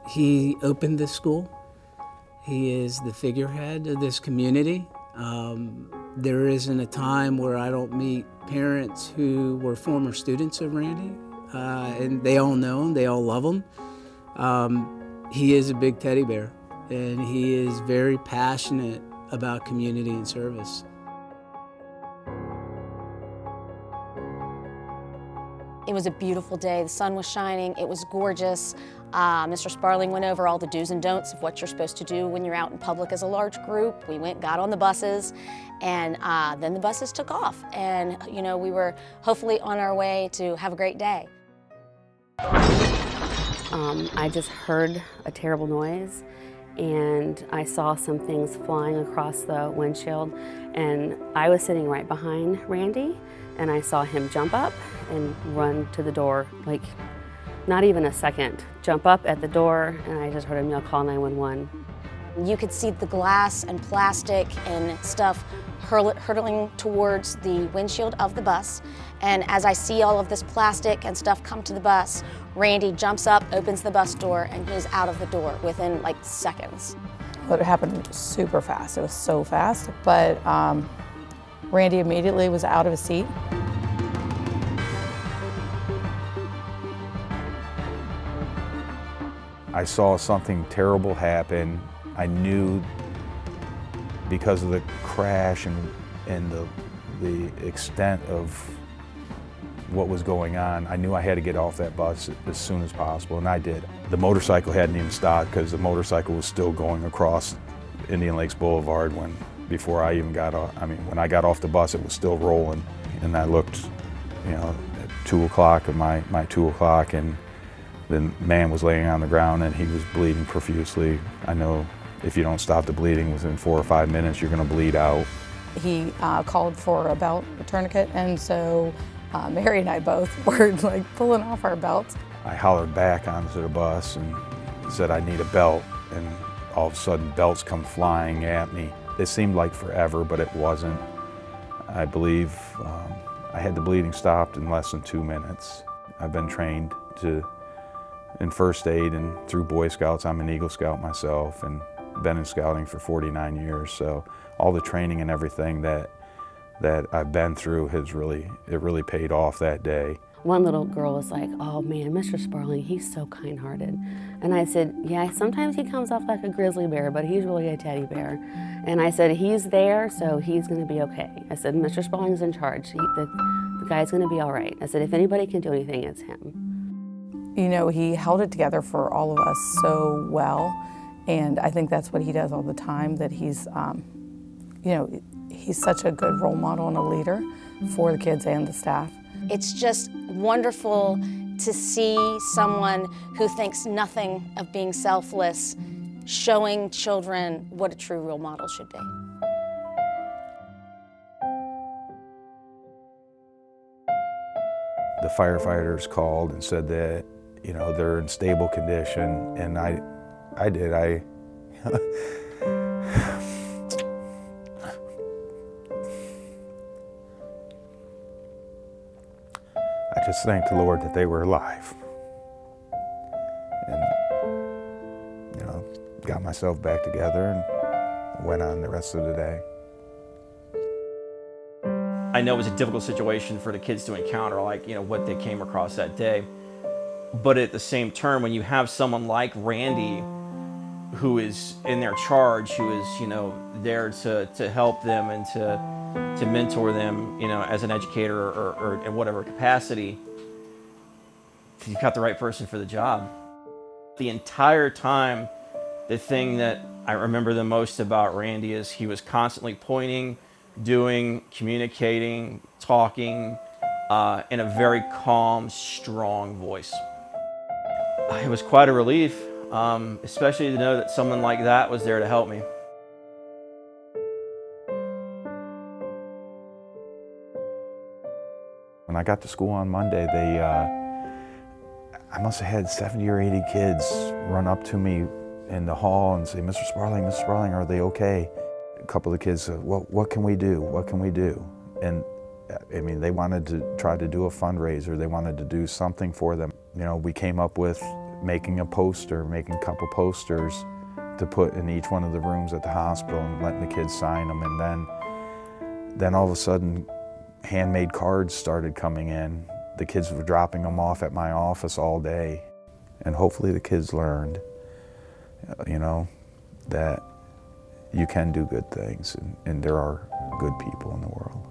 He opened this school. He is the figurehead of this community. There isn't a time where I don't meet parents who were former students of Randy, and they all know him, they all love him. He is a big teddy bear, and he is very passionate about community and service. It was a beautiful day. The sun was shining. It was gorgeous. Mr. Sparling went over all the do's and don'ts of what you're supposed to do when you're out in public as a large group. We went, got on the buses, and then the buses took off. And, you know, we were hopefully on our way to have a great day. I just heard a terrible noise, and I saw some things flying across the windshield, and I was sitting right behind Randy, and I saw him jump up and run to the door, like not even a second. Jump up at the door, and I just heard him yell, "Call 911." You could see the glass and plastic and stuff hurtling towards the windshield of the bus. And as I see all of this plastic and stuff come to the bus, Randy jumps up, opens the bus door, and he's out of the door within like seconds. Well, it happened super fast. It was so fast, but Randy immediately was out of his seat. I saw something terrible happen. I knew because of the crash and the extent of what was going on, I knew I had to get off that bus as soon as possible, and I did. The motorcycle hadn't even stopped because the motorcycle was still going across Indian Lakes Boulevard before I even got off. I mean, when I got off the bus, it was still rolling, and I looked, you know, at 2 o'clock of my 2 o'clock, and the man was laying on the ground and he was bleeding profusely. I know if you don't stop the bleeding within 4 or 5 minutes, you're going to bleed out. He called for a belt, a tourniquet, and so Mary and I both were like pulling off our belts. I hollered back onto the bus and said, "I need a belt," and all of a sudden belts come flying at me. It seemed like forever, but it wasn't. I believe I had the bleeding stopped in less than 2 minutes. I've been trained in first aid and through Boy Scouts. I'm an Eagle Scout myself and been in scouting for 49 years. So all the training and everything that I've been through it really paid off that day. One little girl was like, "Oh man, Mr. Sparling, he's so kind-hearted." And I said, "Yeah, sometimes he comes off like a grizzly bear, but he's really a teddy bear." And I said, "He's there, so he's gonna be okay." I said, "Mr. Sparling's in charge. The guy's gonna be all right." I said, "If anybody can do anything, it's him." You know, he held it together for all of us so well, and I think that's what he does all the time, that he's, you know, he's such a good role model and a leader for the kids and the staff. It's just wonderful to see someone who thinks nothing of being selfless, showing children what a true role model should be. The firefighters called and said that, you know, they're in stable condition, and I just thanked the Lord that they were alive, and, you know, got myself back together and went on the rest of the day. I know it was a difficult situation for the kids to encounter, like, you know, what they came across that day. But at the same term, when you have someone like Randy, who is in their charge, who is, you know, there to help them and to mentor them, you know, as an educator or in whatever capacity, you've got the right person for the job. The entire time, the thing that I remember the most about Randy is he was constantly pointing, doing, communicating, talking in a very calm, strong voice. It was quite a relief, especially to know that someone like that was there to help me. When I got to school on Monday, I must have had 70 or 80 kids run up to me in the hall and say, Mr. Sparling, are they okay?" A couple of kids said, "Well, what can we do? What can we do?" And I mean, they wanted to try to do a fundraiser. They wanted to do something for them. You know, we came up with making a poster, making a couple posters to put in each one of the rooms at the hospital and letting the kids sign them. And then all of a sudden, handmade cards started coming in. The kids were dropping them off at my office all day. And hopefully the kids learned, you know, that you can do good things, and there are good people in the world.